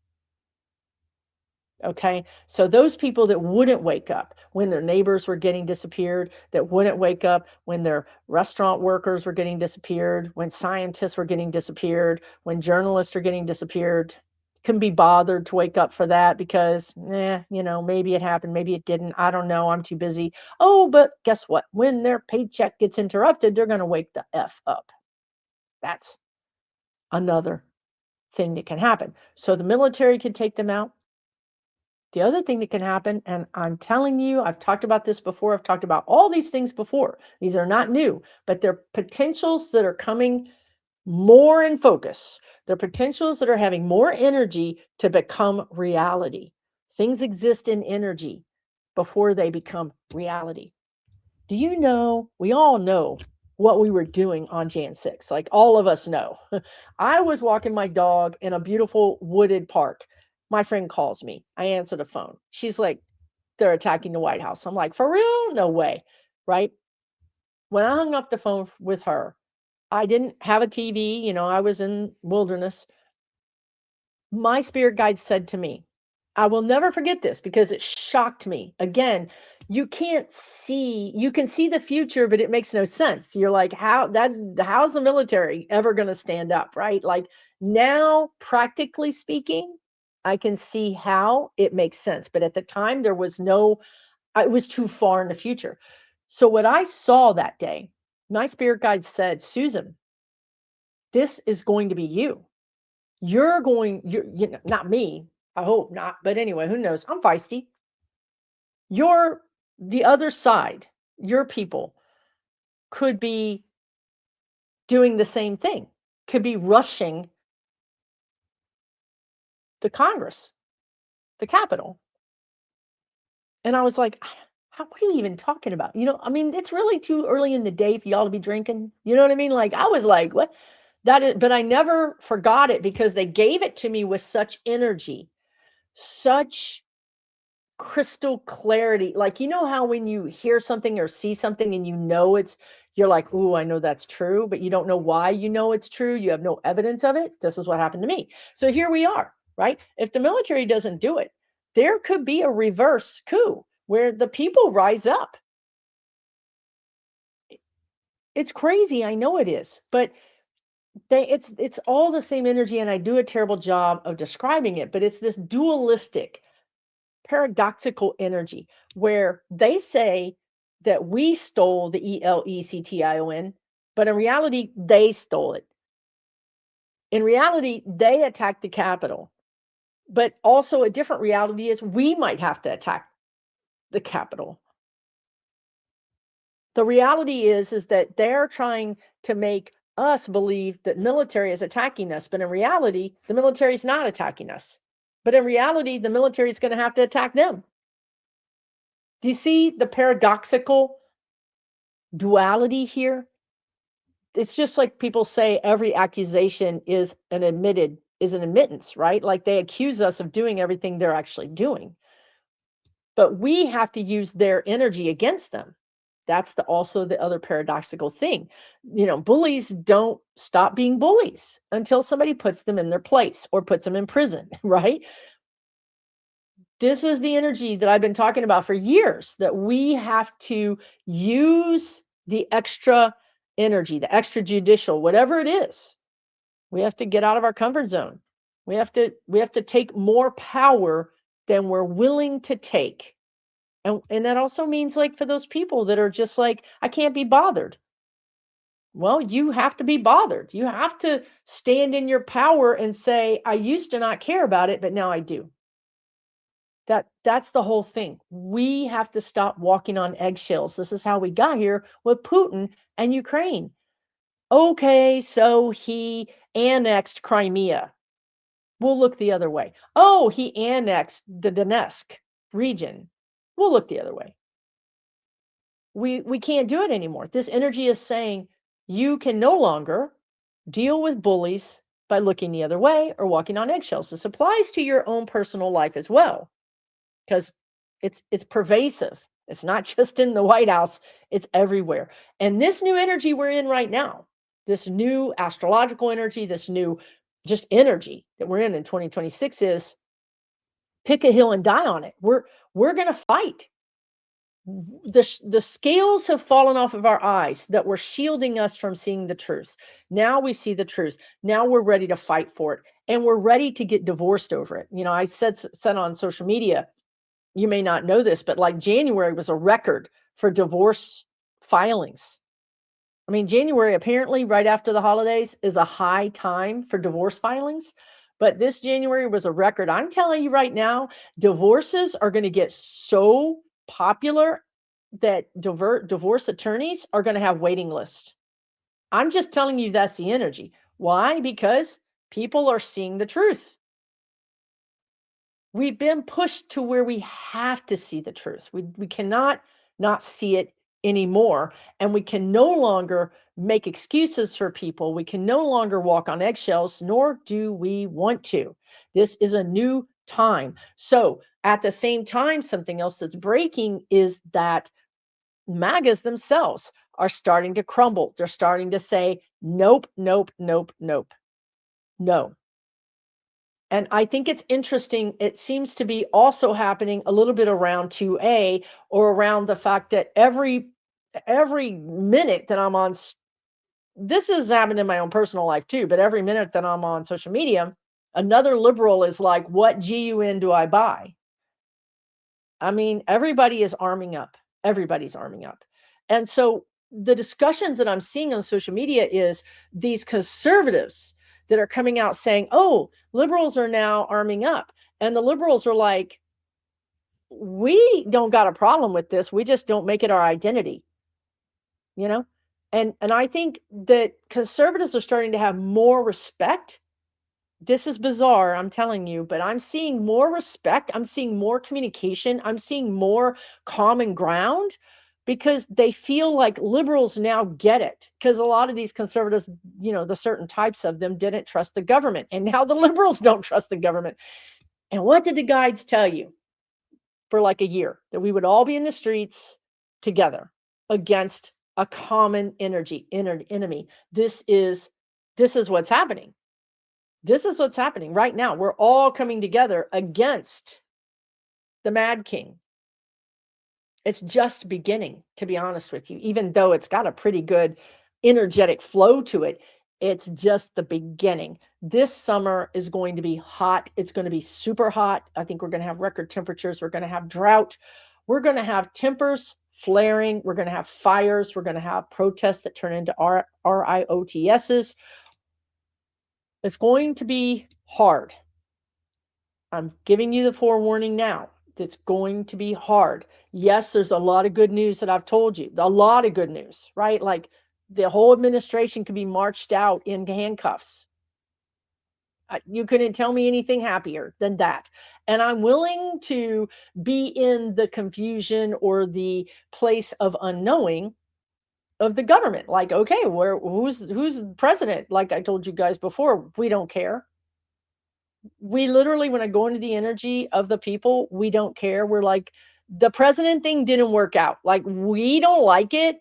Speaker 1: Okay, so those people that wouldn't wake up when their neighbors were getting disappeared, that wouldn't wake up when their restaurant workers were getting disappeared, when scientists were getting disappeared, when journalists are getting disappeared, couldn't be bothered to wake up for that because, maybe it happened, maybe it didn't. I don't know. I'm too busy. Oh, but guess what? When their paycheck gets interrupted, they're going to wake the F up. That's another thing that can happen. So the military can take them out. The other thing that can happen, and I'm telling you, I've talked about this before. I've talked about all these things before. These are not new, but they're potentials that are coming more in focus. They're potentials that are having more energy to become reality. Things exist in energy. before they become reality. Do you know, we all know what we were doing on Jan 6. Like all of us know. I was walking my dog in a beautiful wooded park. My friend calls me. I answer the phone. She's like, they're attacking the White House. I'm like, for real? No way. Right? When I hung up the phone with her, I didn't have a TV. I was in wilderness. My spirit guide said to me, I will never forget this because it shocked me. Again, you can see the future, but it makes no sense. You're like, how's the military ever going to stand up, right? Like now, practically speaking, I can see how it makes sense. But at the time, it was too far in the future. So what I saw that day, my spirit guide said, Susan, this is going to be you. Not me. I hope not. But anyway, who knows? I'm feisty. You're the other side. Your people could be doing the same thing, could be rushing the Congress, the Capitol. And I was like, what are you even talking about? It's really too early in the day for y'all to be drinking. You know what I mean? Like, I was like, what? But I never forgot it because they gave it to me with such energy, such crystal clarity. Like, how when you hear something or see something and you're like, ooh, I know that's true, but you don't know why you know it's true. You have no evidence of it. This is what happened to me. So here we are, right? If the military doesn't do it, there could be a reverse coup where the people rise up. It's crazy. I know it is, but it's all the same energy, and I do a terrible job of describing it, but it's this dualistic, paradoxical energy where they say that we stole the ELECTION, but in reality, they stole it. In reality, they attacked the Capitol, but also a different reality is we might have to attack the Capitol. The reality is that they're trying to make us believe that military is attacking us, but in reality, the military is not attacking us. But in reality, the military is going to have to attack them. Do you see the paradoxical duality here? It's just like people say every accusation is an admittance, right? Like they accuse us of doing everything they're actually doing. But we have to use their energy against them. That's also the other paradoxical thing. Bullies don't stop being bullies until somebody puts them in their place or puts them in prison, right? This is the energy that I've been talking about for years, that we have to use the extra energy, the extrajudicial, whatever it is. We have to get out of our comfort zone. We have to take more power than we're willing to take. And that also means, like, for those people that are just like, I can't be bothered. Well, you have to be bothered. You have to stand in your power and say, I used to not care about it, but now I do. That's the whole thing. We have to stop walking on eggshells. This is how we got here with Putin and Ukraine. Okay, so he annexed Crimea. We'll look the other way. Oh, he annexed the Donetsk region. We'll look the other way. We can't do it anymore. This energy is saying you can no longer deal with bullies by looking the other way or walking on eggshells. This applies to your own personal life as well, because it's pervasive. It's not just in the White House, it's everywhere. And this new energy we're in right now, this new astrological energy, this new just energy that we're in 2026 is pick a hill and die on it. We're going to fight. The scales have fallen off of our eyes that were shielding us from seeing the truth. Now we see the truth. Now we're ready to fight for it, and we're ready to get divorced over it. I said on social media, you may not know this, but like January was a record for divorce filings. I mean, January, apparently right after the holidays, is a high time for divorce filings. But this January was a record. I'm telling you right now, divorces are going to get so popular that divorce attorneys are going to have waiting lists. I'm just telling you that's the energy. Why? Because people are seeing the truth. We've been pushed to where we have to see the truth. We cannot not see it anymore. And we can no longer make excuses for people. We can no longer walk on eggshells, nor do we want to. This is a new time. So at the same time, something else that's breaking is that MAGAs themselves are starting to crumble. They're starting to say, nope, nope, nope, nope, no. And I think it's interesting. It seems to be also happening a little bit around 2A, or around the fact that every minute that I'm on, this has happened in my own personal life too, but every minute that I'm on social media, another liberal is like, what GUN do I buy? I mean, everybody is arming up. Everybody's arming up. And so the discussions that I'm seeing on social media is these conservatives that are coming out saying, oh, liberals are now arming up. And the liberals are like, we don't got a problem with this. We just don't make it our identity, you know? And I think that conservatives are starting to have more respect. This is bizarre, I'm telling you, but I'm seeing more respect. I'm seeing more communication. I'm seeing more common ground, because they feel like liberals now get it. Because a lot of these conservatives, the certain types of them, didn't trust the government. And now the liberals don't trust the government. And what did the guides tell you for like a year? That we would all be in the streets together against a common enemy. This is what's happening. This is what's happening right now. We're all coming together against the Mad King. It's just beginning, to be honest with you, even though it's got a pretty good energetic flow to it. It's just the beginning. This summer is going to be hot. It's going to be super hot. I think we're going to have record temperatures. We're going to have drought. We're going to have tempers flaring. We're going to have fires. We're going to have protests that turn into RIOTSs. It's going to be hard. I'm giving you the forewarning now. It's going to be hard. Yes, there's a lot of good news that I've told you. A lot of good news, right? Like the whole administration could be marched out in handcuffs. You couldn't tell me anything happier than that. And I'm willing to be in the confusion or the place of unknowing of the government. Like, okay, who's president? Like I told you guys before, we don't care. We literally, when I go into the energy of the people, we don't care. We're like, the president thing didn't work out. Like, we don't like it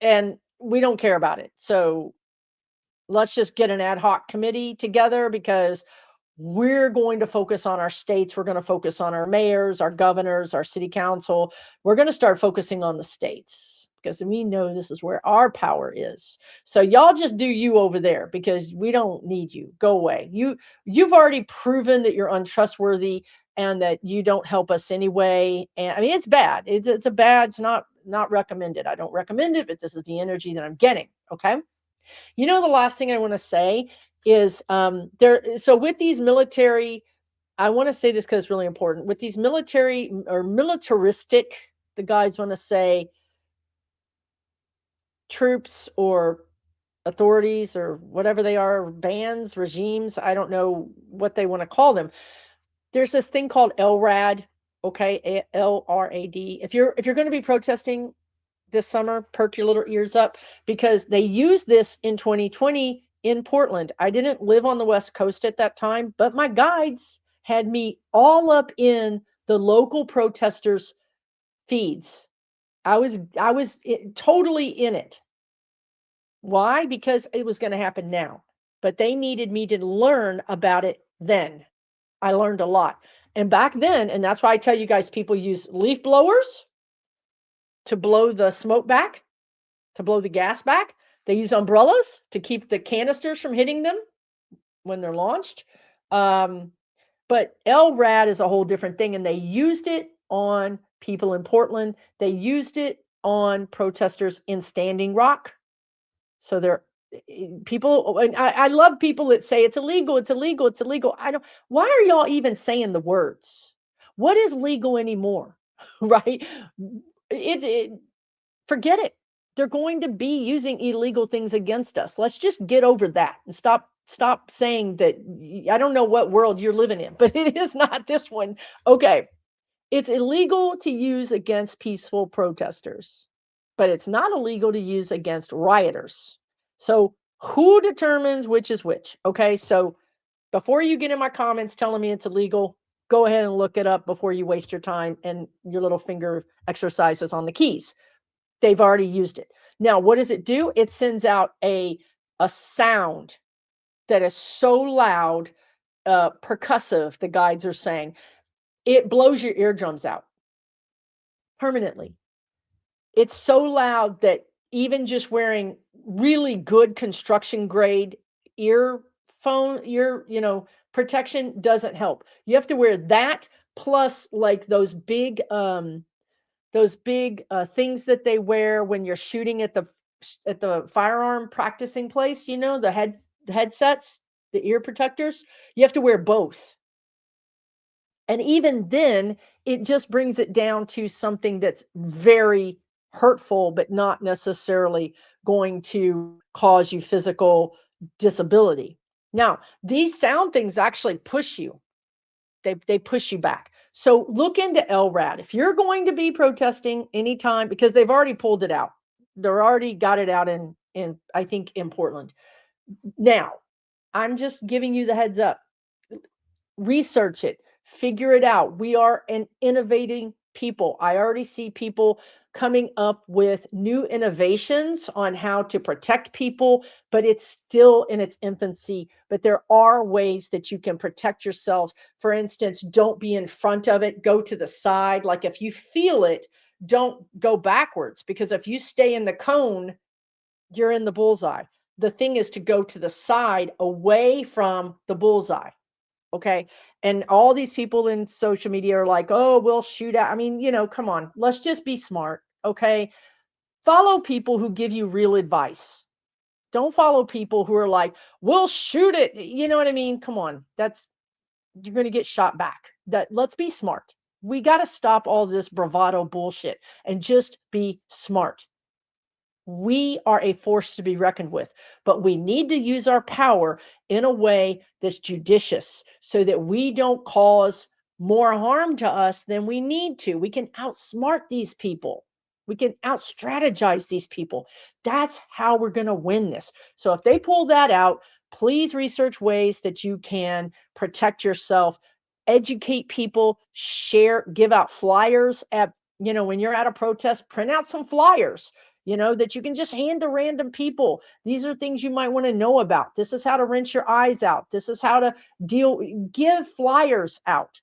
Speaker 1: and we don't care about it. So let's just get an ad hoc committee together, because we're going to focus on our states. We're going to focus on our mayors, our governors, our city council. We're going to start focusing on the states, because we know this is where our power is. So y'all just do you over there, because we don't need you. Go away. You've already proven that you're untrustworthy and that you don't help us anyway. And I mean, it's bad. It's a bad, it's not recommended. I don't recommend it, but this is the energy that I'm getting. Okay. The last thing I want to say is so with these military, I want to say this because it's really important. With these military or militaristic, the guys want to say, troops or authorities or whatever they are, bands, regimes, I don't know what they want to call them. There's this thing called LRAD, okay, LRAD. If you're going to be protesting this summer, perk your little ears up, because they used this in 2020 in Portland. I didn't live on the West Coast at that time, but my guides had me all up in the local protesters' feeds. I was totally in it. Why? Because it was going to happen now. But they needed me to learn about it then. I learned a lot. And back then, and that's why I tell you guys, people use leaf blowers to blow the smoke back, to blow the gas back. They use umbrellas to keep the canisters from hitting them when they're launched. But LRAD is a whole different thing, and they used it on people in Portland. They used it on protesters in Standing Rock. So they're people, and I love people that say it's illegal, it's illegal, it's illegal. Why are y'all even saying the words? What is legal anymore? Right? Forget it. They're going to be using illegal things against us. Let's just get over that and stop Stop saying that. I don't know what world you're living in, but it is not this one. Okay. It's illegal to use against peaceful protesters, but it's not illegal to use against rioters. So who determines which is which? Okay. So before you get in my comments telling me it's illegal, go ahead and look it up before you waste your time and your little finger exercises on the keys. They've already used it. Now, what does it do? It sends out a sound that is so loud, percussive, the guides are saying, it blows your eardrums out permanently. It's so loud that even just wearing really good construction grade protection doesn't help. You have to wear that plus like those big things that they wear when you're shooting at the firearm practicing place, the headsets, the ear protectors. You have to wear both. And even then, it just brings it down to something that's very hurtful, but not necessarily going to cause you physical disability. Now, these sound things actually push you. They push you back. So look into LRAD. If you're going to be protesting anytime, because they've already pulled it out. They're already got it out in I think in Portland. Now, I'm just giving you the heads up. Research it, figure it out. We are an innovating people. I already see people coming up with new innovations on how to protect people, but it's still in its infancy. But there are ways that you can protect yourselves. For instance, don't be in front of it, go to the side. Like if you feel it, don't go backwards, because if you stay in the cone, you're in the bullseye. The thing is to go to the side away from the bullseye. Okay. And all these people in social media are like, oh, we'll shoot at. I mean, come on, let's just be smart. Okay. Follow people who give you real advice. Don't follow people who are like, we'll shoot it. You know what I mean? Come on. You're going to get shot back. Let's be smart. We got to stop all this bravado bullshit and just be smart. We are a force to be reckoned with, but we need to use our power in a way that's judicious so that we don't cause more harm to us than we need to. We can outsmart these people. We can out strategize these people. That's how we're going to win this. So if they pull that out, please research ways that you can protect yourself, educate people, share, give out flyers when you're at a protest, print out some flyers that you can just hand to random people. These are things you might want to know about. This is how to rinse your eyes out. This is how to give flyers out.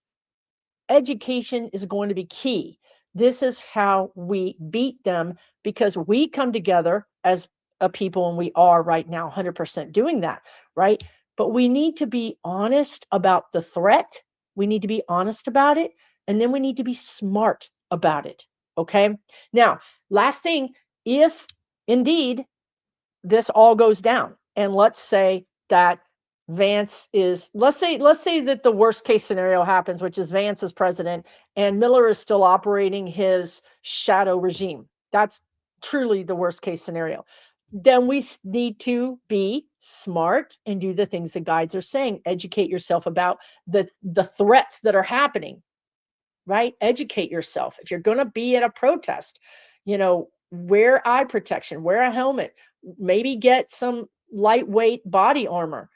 Speaker 1: Education is going to be key. This is how we beat them, because we come together as a people, and we are right now 100% doing that, right? But we need to be honest about the threat. We need to be honest about it, and then we need to be smart about it. Okay. Now, last thing, if indeed this all goes down, and let's say that Vance is, let's say that the worst case scenario happens, which is Vance is president and Miller is still operating his shadow regime. That's truly the worst case scenario. Then we need to be smart and do the things the guides are saying. Educate yourself about the threats that are happening, right? Educate yourself. If you're going to be at a protest, wear eye protection, wear a helmet, maybe get some lightweight body armor.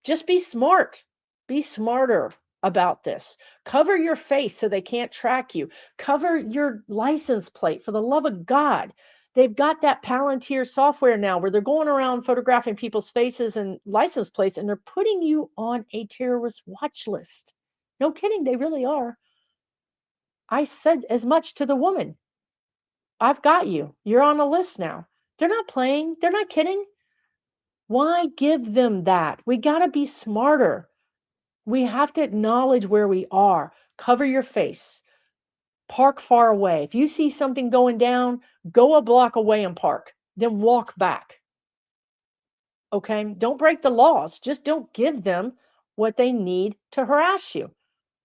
Speaker 1: Just be smart. Be smarter about this. Cover your face so they can't track you. Cover your license plate, for the love of God. They've got that Palantir software now where they're going around photographing people's faces and license plates, and they're putting you on a terrorist watch list. No kidding, they really are. I said as much to the woman. I've got you. You're on a list now. They're not playing. They're not kidding. Why give them that? We got to be smarter. We have to acknowledge where we are. Cover your face. Park far away. If you see something going down, go a block away and park. Then walk back. Okay? Don't break the laws. Just don't give them what they need to harass you.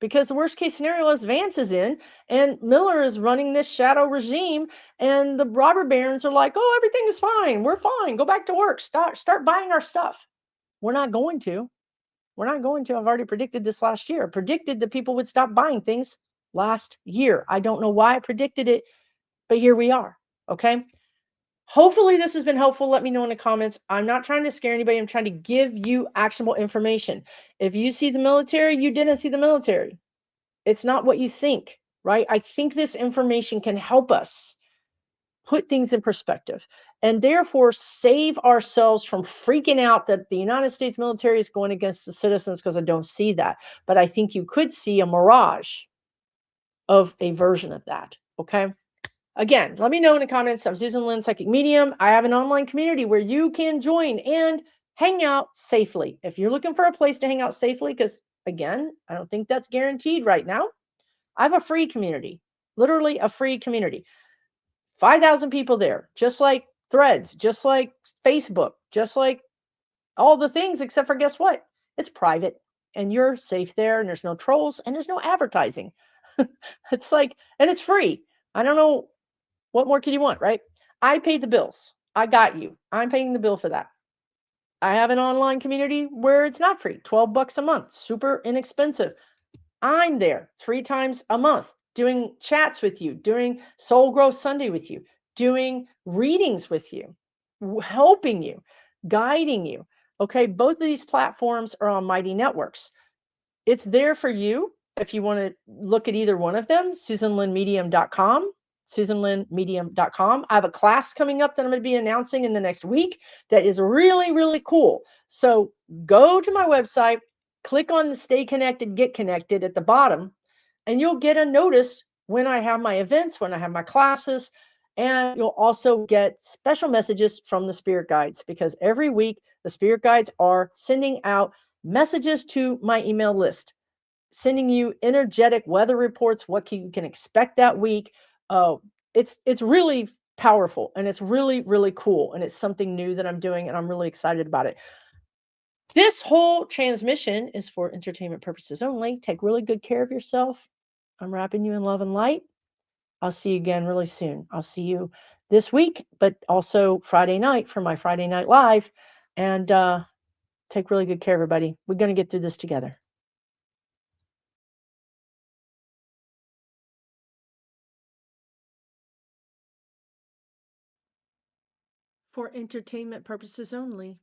Speaker 1: Because the worst case scenario is Vance is in and Miller is running this shadow regime, and the robber barons are like, oh, everything is fine. We're fine. Go back to work. Start buying our stuff. We're not going to. We're not going to. I've already predicted this last year. I predicted that people would stop buying things last year. I don't know why I predicted it, but here we are. Okay. Hopefully this has been helpful. Let me know in the comments. I'm not trying to scare anybody. I'm trying to give you actionable information. If you see the military, you didn't see the military. It's not what you think, right? I think this information can help us put things in perspective and therefore save ourselves from freaking out that the United States military is going against the citizens, because I don't see that. But I think you could see a mirage of a version of that. Okay. Again, let me know in the comments. I'm Susan Lynn, Psychic Medium. I have an online community where you can join and hang out safely. If you're looking for a place to hang out safely, because again, I don't think that's guaranteed right now, I have a free community, literally a free community. 5,000 people there, just like Threads, just like Facebook, just like all the things, except for guess what? It's private and you're safe there and there's no trolls and there's no advertising. It's like, and it's free. I don't know. What more can you want, right? I paid the bills. I got you. I'm paying the bill for that. I have an online community where it's not free, $12 a month, super inexpensive. I'm there 3 times a month doing chats with you, doing Soul Growth Sunday with you, doing readings with you, helping you, guiding you. Okay, both of these platforms are on Mighty Networks. It's there for you if you want to look at either one of them, SusanLynnMedium.com. SusanLynnMedium.com. I have a class coming up that I'm going to be announcing in the next week that is really, really cool. So go to my website, click on the Stay Connected, Get Connected at the bottom, and you'll get a notice when I have my events, when I have my classes, and you'll also get special messages from the spirit guides, because every week the spirit guides are sending out messages to my email list, sending you energetic weather reports, what you can expect that week. It's really powerful and it's really, really cool. And it's something new that I'm doing and I'm really excited about it. This whole transmission is for entertainment purposes only. Take really good care of yourself. I'm wrapping you in love and light. I'll see you again really soon. I'll see you this week, but also Friday night for my Friday Night Live. And take really good care, everybody. We're going to get through this together. For entertainment purposes only.